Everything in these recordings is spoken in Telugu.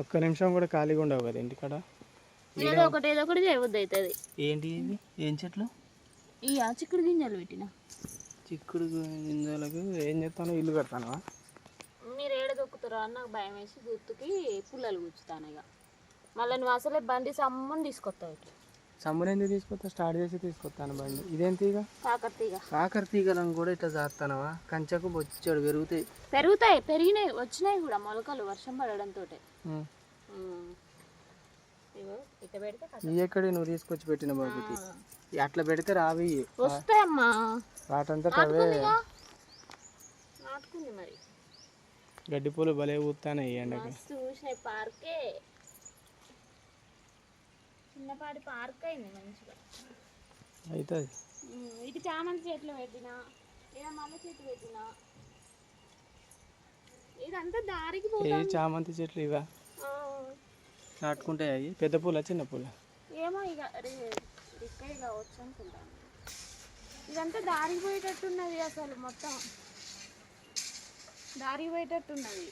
ఒక్క నిమిషం కూడా ఖాళీగా ఉండవు కదా ఇంటికాడ. ఏదో ఒకటి చేయబుద్ధి అవుతుంది. ఏంటి ఇవి ఏం చెట్లు? ఈ చిక్కుడు గింజలు పెట్టిన. చిక్కుడు గింజలకు ఏం చేస్తాను? ఇల్లు కడతాను. మీరు ఏడ దొక్కుతారో అని నాకు భయం వేసి గుర్తుకి పుల్లలు కూర్చుతాను. ఇక మళ్ళీ నువ్వు అసలే బండి సమ్మని తీసుకొస్తావు. ఇట్లా సమ్మర్ ఎందుకు తీసుకొస్తా? స్టార్ట్ చేసి తీసుకొస్తాను బండి. ఇదేం తీగ? కాకర తీగలను కూడా ఇట్లా చేస్తానవా? కంచెకు బొచ్చాడు పెరుగుతాయి. పెరిగినాయి, వచ్చినాయి కూడా మొలకలు వర్షం పడడంతో. ఎక్కడే నువ్వు తీసుకొచ్చి పెట్టిన బాబుకి అట్లా పెడితే రావి వస్తాయమ్మా. వాటంతా అవే మరి గడ్డి పూలు భలే ఊతాయి ఎండకి. చూసినాయి పార్కే, చిన్నపాటి పార్క్ అయింది మంచిగా అవుతుంది. ఇటు చామంతి చెట్లు పెట్టినా, ఇక మల్లె చెట్లు పెట్టినా. ఇదంతా దారికి పోతుంది. చామంతి చెట్లు ఇవా నాటుకుంటాయి? అవి పెద్ద పూల చిన్న పూల ఏమో ఇక ఇక్కడ కావచ్చు అనుకుంటాను. ఇదంతా దారికి పోయేటట్టున్నది, అసలు మొత్తం దారికి పోయేటట్టున్నది.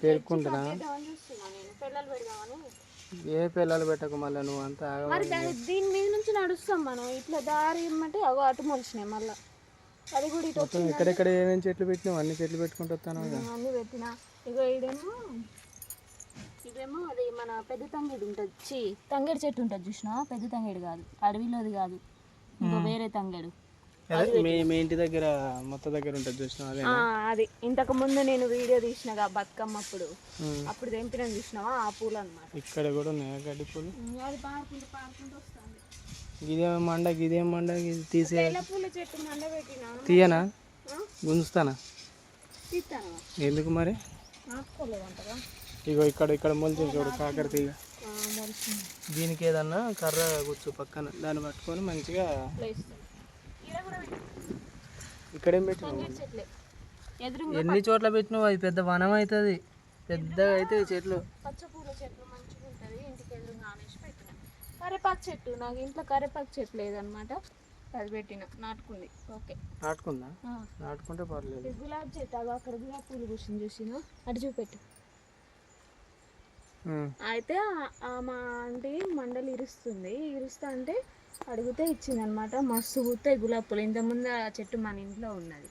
పేర్కొంటున్నా చూస్తున్నా నేను పిల్లలు పెడదామని. ఏ పిల్లలు పెట్టకు మళ్ళీ నువ్వు అంతా. మరి దీని మీద నుంచి నడుస్తాం మనం, ఇట్లా దారి ఇమ్మంటే అగో అటు మొలిచినాయి. మళ్ళీ అది కూడా ఇటు వచ్చింది. ఎక్కడెక్కడ ఏమేమి చెట్లు పెట్టినావు? అన్ని చెట్లు పెట్టుకుంటూ వస్తాను. అన్ని పెట్టినా. ఇగో ఇదేమో అది మన పెద్ద తంగేడు ఉంటుంది, తంగేడు చెట్టు ఉంటుంది చూసినా. పెద్ద తంగేడు కాదు, అడవిలోది కాదు, ఇంకో వేరే తంగేడు. మీ ఇంటి దగ్గర మొత్తం దగ్గర ఉంటుంది చూసినా? అది ఇంతకు ముందు నేను వీడియో తీసినగా బతుకమ్మ అప్పుడు తెంపిన చూసినావా ఆ పూలు అన్నమాట. ఇక్కడ కూడా ఉన్నాయా గడ్డి పూలు? అది పారుకుంటూ వస్తుంది. గిదేం మండ తీసే పూల చెట్టు మండ పెట్టినా. తీయనా? గుంజుస్తానా? తీస్తాను. ఎందుకు మరి? నాటుకోలేదంటగా. ఇగో ఇక్కడ మొలిచింది చూడు కాకర తీగ. దీనికి ఏదన్నా కర్ర కూర్చో పక్కన, దాన్ని పట్టుకొని మంచిగా. ఇక్కడేం పెట్టినావు? ఎన్ని చోట్ల పెట్టినావు? అది పెద్ద వనం అవుతుంది, పెద్దగా అయితే చెట్లు. పచ్చపూల చెట్లు మంచిగా ఉంటుంది. ఇంటికి ఎదురుగా ఆనేసి పెట్టిన. కరేపాకు చెట్టు, నాకు ఇంట్లో కరేపాకు చెట్టు లేదనమాట, అది పెట్టిన. నాటుకుంది. ఓకే, నాటుకుందా? నాటుకుంటే పర్లేదు. గులాబీ చెట్టు అవి అక్కడ గులాబీ పూలు కూర్చొని చూసిన, అటు చూపెట్టు. అయితే మా ఆంటీ మండలి ఇరుస్తా అంటే అడిగితే ఇచ్చిందనమాట. మస్తు పూతాయి గులాబీ పూలు. ఇంతకుముందు ఆ చెట్టు మన ఇంట్లో ఉన్నది,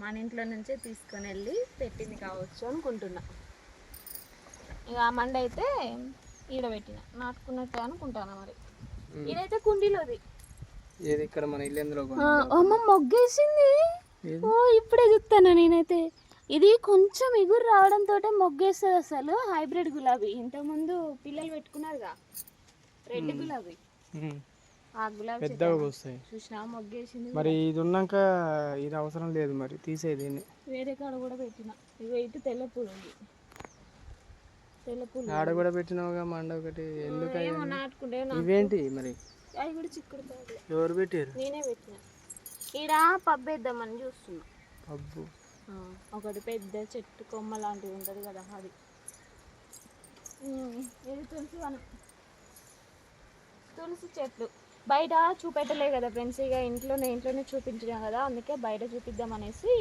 మన ఇంట్లో నుంచే తీసుకొని వెళ్ళి పెట్టింది కావచ్చు అనుకుంటున్నా. ఇక ఆ మండ అయితే ఈడబెట్టిన, నాటుకున్నట్టు అనుకుంటాను. మరి ఇదైతే కుండీలోది. ఇక్కడ మన ఇల్లు అమ్మ మొగ్గేసింది. ఓ ఇప్పుడే చూస్తాను నేనైతే. ఇది కొంచెం ఎగురు రావడంతో మొగ్గేస్తుంది. అసలు హైబ్రిడ్ గులాబీ. ఇంతకుముందు పిల్లలు పెట్టుకున్నారుగా రెడ్ గులాబీ, ఆ గులాబీ పెద్దగా వస్తాయి చూసినా, మొగ్గేసింది. మరి ఇది ఉన్నాక ఇది అవసరం లేదు, మరి తీసేది. వేరే కాడ కూడా పెట్టిన. ఇగో ఇటు తెల్ల పూలు ఉంది, తెల్ల పూలు ఆడ కూడా పెట్టినావుగా మండ ఒకటి. ఎందుకు నాటుకుంటే ఇవేంటి మరి? అవి కూడా చిక్కుడు కాదు. ఎవరు పెట్టారు? నేనే పెట్టిన. ఈడ పబ్బు వేద్దామని చూస్తున్నా. పబ్బు ఒకటి పెద్ద చెట్టు కొమ్మ లాంటిది ఉంటుంది కదా, అది. ఇది తులసి చెట్లు బయట చూపెట్టలే కదా ఫ్రెండ్స్. ఇక ఇంట్లోనే చూపించినా కదా, అందుకే బయట చూపిద్దాం అనేసి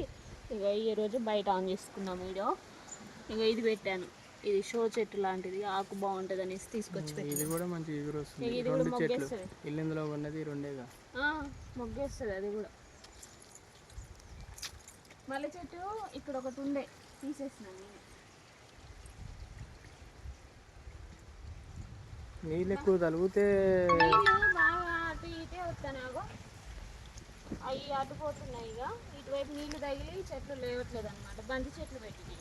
ఇక ఈరోజు బయట ఆన్ చేసుకున్నాం వీడియో. ఇక ఇది పెట్టాను, ఇది షో చెట్టు లాంటిది, ఆకు బాగుంటుంది అనేసి తీసుకొచ్చి పెట్టాను. ఇది కూడా మంచి ఎగురు వస్తుంది. ఇది కూడా మొగ్గేస్తుంది. ఇల్లులో ఉన్నది రెండేగా, మొగ్గేస్తుంది అది కూడా. మల్లె చెట్టు ఇక్కడ ఒకటి ఉండే, తీసేసినాను నేను. నీళ్ళు ఎక్కువ తలిగితే బాగా అటు ఇటే వస్తానాగో, అవి అటుపోతున్నాయి. ఇక ఇటువైపు నీళ్లు తగిలి చెట్లు లేవట్లేదు అనమాట. బంతి చెట్లు పెట్టిన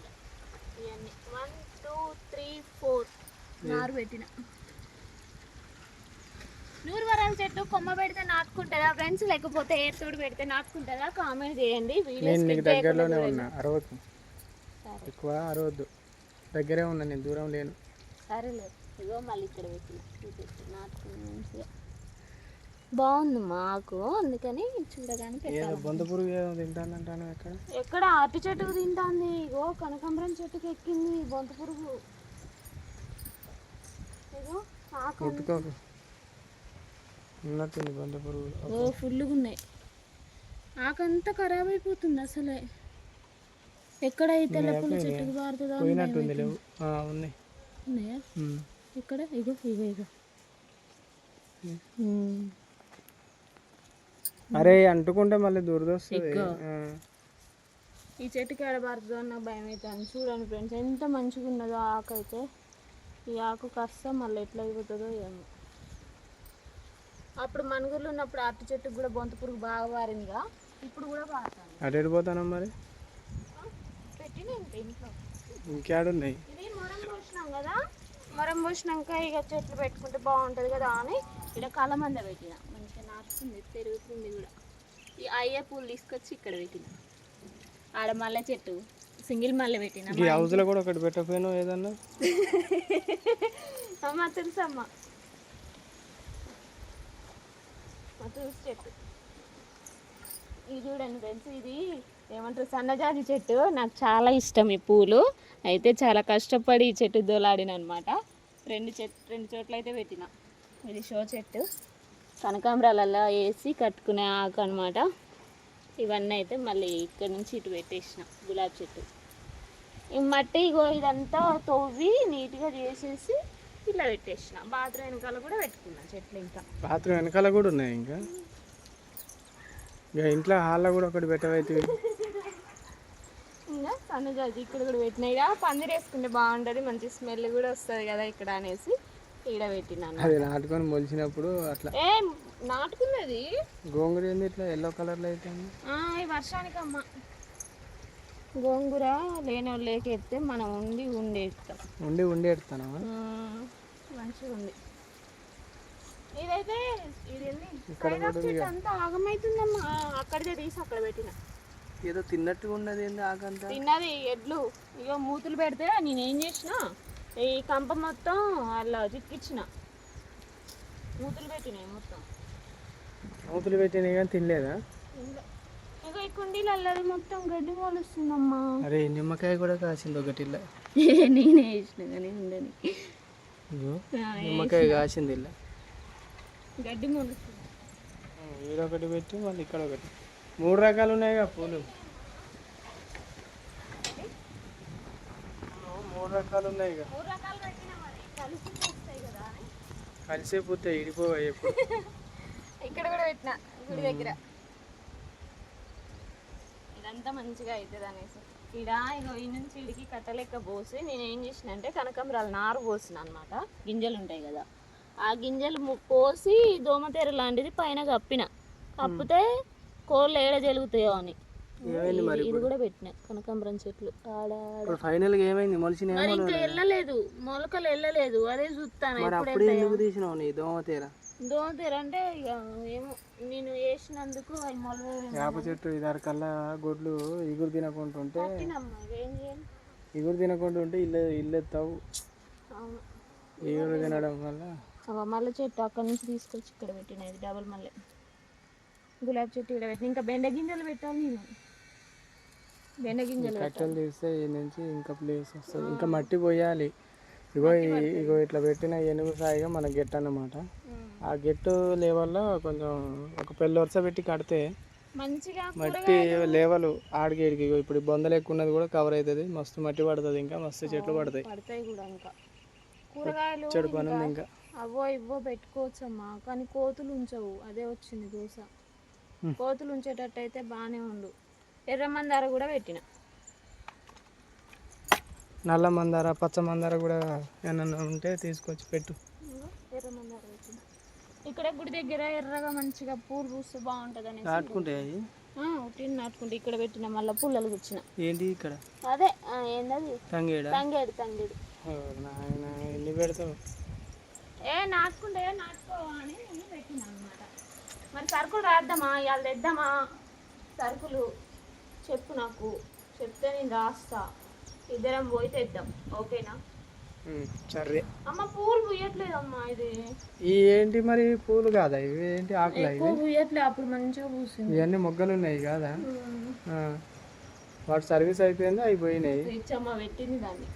ఇవన్నీ 1 2 3 4 నారు పెట్టిన. నూరువరాల చెట్టు కొమ్మ పెడితే నాటుకుంటుందా ఫ్రెండ్స్, లేకపోతే ఏర్తోడు పెడితే నాటుకుంటుందా? కామెంట్ చేయండి. దగ్గరలోనే ఉన్నా, అరవద్దు, ఎక్కువ అరవద్దు, దగ్గరే ఉన్నా నేను, దూరం లేను. సరేలేదు. ఇగో మళ్ళీ ఇక్కడ పెట్టి నాటుకుని మంచిగా బాగుంది మాకు, అందుకని చూడగానే బొంద పురుగు తింటానంటాను. ఎక్కడ అరటి చెట్టుకు తింటాంది. ఇగో కనకాంబరం చెట్టుకు ఎక్కింది బొంత పురుగు. ఇగో ఉన్నట్టుంది బొంద పురుగు. ఓ ఫుల్గా ఉన్నాయి. ఆకంతా ఖరాబ్ అయిపోతుంది అసలే. ఎక్కడ ఈ తెల్ల పుల్ల చెట్టుకు పారుతుందో పోయినట్టుంది. లేవు ఉన్నాయి. ఉన్నాయా ఇక్కడ? ఇగో ఇగో ఇగో. అరే అంటుకుంటే మళ్ళీ దురదొస్తుంది. ఈ చెట్టుకి ఆడబడుతుందో నాకు భయం అవుతుంది. చూడండి ఫ్రెండ్స్ ఎంత మంచిగా ఉన్నదో ఆకు అయితే. ఈ ఆకు కాస్త మళ్ళీ ఎట్లా అయిపోతుందో ఏమో. అప్పుడు మనుగురులు ఉన్నప్పుడు అరటి చెట్టుకు కూడా బొంత పురుగు బాగా పారిందిగా, ఇప్పుడు కూడా పారుతాను. అటు పోతాను మరి పెట్టిన ఇంట్లో ఇంకేడున్నాయి. ఇది మొరం పోసినాం కదా, మొరం పోసినాక ఇక చెట్లు పెట్టుకుంటే బాగుంటుంది కదా అని ఇక్కడ కలమంద పెట్టిన. మంచిగా నాటుతుంది, పెరుగుతుంది కూడా. ఈ అయ్యే పూలు తీసుకొచ్చి ఇక్కడ పెట్టిన. ఆడ మల్లె చెట్టు సింగిల్ మల్లె పెట్టిన. ఈ హౌస్లో కూడా ఒకటి పెట్టకపోయినా ఏదన్నా. అమ్మ తెలుసమ్మా తులసి చెట్టు. ఇది చూడండి ఫ్రెండ్స్, ఇది ఏమంటారు సన్నజాజి చెట్టు. నాకు చాలా ఇష్టం ఈ పూలు. అయితే చాలా కష్టపడి ఈ చెట్టు దోలాడిన అనమాట. రెండు చోట్ల అయితే పెట్టిన. ఇది షో చెట్టు, కనకాంబరాలలో వేసి కట్టుకునే ఆకు అనమాట. ఇవన్నీ అయితే మళ్ళీ ఇక్కడ నుంచి ఇటు పెట్టేసిన. గులాబీ చెట్టు ఈ మట్టి ఇగో ఇదంతా తవ్వి నీట్గా చేసేసి ఇలా పెట్టేసిన. బాత్రూమ్ వెనకాల కూడా పెట్టుకున్నా చెట్లు. ఇంకా బాత్రూమ్ వెనకాల కూడా ఉన్నాయి. ఇంకా ఇంట్లో హాల్లో కూడా ఒకటి పెట్టవైతే. ఇంకా సన్నజాజి ఇక్కడ కూడా పెట్టినా. ఇక్కడ పందిరి వేసుకుంటే బాగుంటుంది, మంచి స్మెల్ కూడా వస్తుంది కదా ఇక్కడ అనేసి ఈడ పెట్టినాను. అది నాటుకొని మొలిచినప్పుడు అట్లా ఏ నాటుకున్నది. గోంగూర ఏంది ఇట్లా ఎల్లో కలర్లో అయితే? ఈ వర్షానికి అమ్మ గోంగూర లేని వాళ్ళు లేకెత్తే మనం ఉండి ఎడతాను. మంచిగా ఉంది. ఇదైతే ఇది అంతా ఆగమవుతుందమ్మా. అక్కడిదే తీసి అక్కడ పెట్టిన. ఏదో తిన్నట్టుగా ఉన్నది ఏంది ఆకంతా? తిన్నది ఎడ్లు. ఇగో మూతులు పెడితే నేనేం చేసిన, ఈ కంప మొత్తం అలా చిక్కిచ్చిన. మూతులు పెట్టినాయి మొత్తం. మూతులు పెట్టినాయి కానీ తినలేదా? ఇగో ఈ కుండీలు అల్లది మొత్తం గడ్డి మొలుస్తుందమ్మా. అరే నిమ్మకాయ కూడా కాసింది ఒకటి. నేనే వేసిన కానీ ఉండని. నిమ్మకాయ కాసింది ఇలా గడ్డి మొలుస్తుంది. ఈడొకటి పెట్టి మళ్ళీ ఇక్కడ ఒకటి. 3 రకాలు ఉన్నాయిగా పూలు. 3 రకాలు ఉన్నాయి. 3 రకాలు పెట్టినా మరి కలిసి వస్తాయి కదా. కలిసే పూతే ఇడిపోవా ఎప్పుడు. ఇక్కడ కూడా పెట్టిన గుడి దగ్గర. ఇదంతా మంచిగా అవుతుంది అనేసి ఇక్కడ ఇగో ఈ నుంచి ఇడికి కట్టలెక్క పోసి నేను ఏం చేసిన అంటే కనకాంబరాలు నారు పోసిన అనమాట. గింజలు ఉంటాయి కదా, ఆ గింజలు పోసి దోమతెర లాంటిది పైన కప్పిన. కప్పితే కోళ్ళు ఏడ జరుగుతాయో అని ఇది కూడా పెట్టిన. కనకాంబరం చెట్లు ఆడ ఫైనల్గా ఏమైంది? మరి ఇంకా వెళ్ళలేదు, మొలకలు వెళ్ళలేదు. అదే చూస్తాను. దోమతెర అంటే ఇక ఏమో నేను వేసినందుకు అవి మొలక. వేప చెట్టు ఇదారు కల్లా గొడ్లు ఇగురు తినకుంటుంటే ఏం చేయాలి? ఇగురు తినకుండా ఉంటే ఇల్లు ఎత్తావు. ఇగురు తినడం వల్ల మల్లె చెట్టు అక్కడ నుంచి తీసుకొచ్చి ఇక్కడ పెట్టిన. ఇది డబల్ మల్లె. గులాబీ చెట్టు ఇక్కడ పెట్టిన. ఇంకా బెండ గింజలు పెట్టాలి నేను. బెండ గింజలు కట్టెలు తీస్తే ఈ నుంచి ఇంకా ప్లేస్ వస్తుంది. ఇంకా మట్టి పోయాలి. ఇగో ఇట్లా పెట్టిన ఎనుగు సాయిగా మన గెట్ అన్నమాట. ఆ గెట్టు లేవల్లో కొంచెం ఒక పెళ్ళి వరుస పెట్టి కడితే మంచిగా మట్టి లేవలు ఆడికి ఇప్పుడు బొందలు ఎక్కువ ఉన్నది కూడా కవర్ అవుతుంది. మస్తు మట్టి పడుతుంది. ఇంకా మస్తు చెట్లు పడతాయి కూడా. ఇంకా కూరగాయలు చెడు పని ఉంది. ఇంకా అవో ఇవ్వో పెట్టుకోవచ్చమ్మా, కానీ కోతులు ఉంచవు. అదే వచ్చింది దోశ. కోతులు ఉంచేటట్టు అయితే బాగానే ఉండు. ఎర్ర మందార కూడా పెట్టిన. నల్ల మందార, పచ్చ మందార కూడా ఏమన్నా ఉంటే తీసుకొచ్చి పెట్టు. ఎర్ర మందార పెట్టిన. ఇక్కడ గుడి దగ్గర ఎర్రగా మంచిగా పూలు పూస్తే బాగుంటుంది అని నాటుకుంటే నాటుకుంటే ఇక్కడ పెట్టిన. మళ్ళీ పుల్లలు కూర్చిన. ఏంటి ఇక్కడ? అదే ఏంటది? తంగేడు. ఎన్ని పెడతావు? నాటుకుంటే నాటుకోవాలని నేను పెట్టిన అనమాట. మరి సరుకులు రాద్దామా, ఇవాళ తెద్దామా? సరుకులు చెప్పు, నాకు చెప్తే నేను రాస్తా. ఇద్దరం పోయి తెద్దాం, ఓకేనా? సరే. అమ్మ పూలు పూయట్లేదమ్మా. ఇది ఏంటి మరి? పూలు కాదా ఇవి? ఏంటి ఆకులు? పూయట్లే. అప్పుడు మంచిగా పూసింది. ఇవన్నీ మొగ్గలు ఉన్నాయి కాదా? వాటి సర్వీస్ అయిపోయింది, అవి పోయినాయి. ఇచ్చమ్మా పెట్టింది దాన్ని.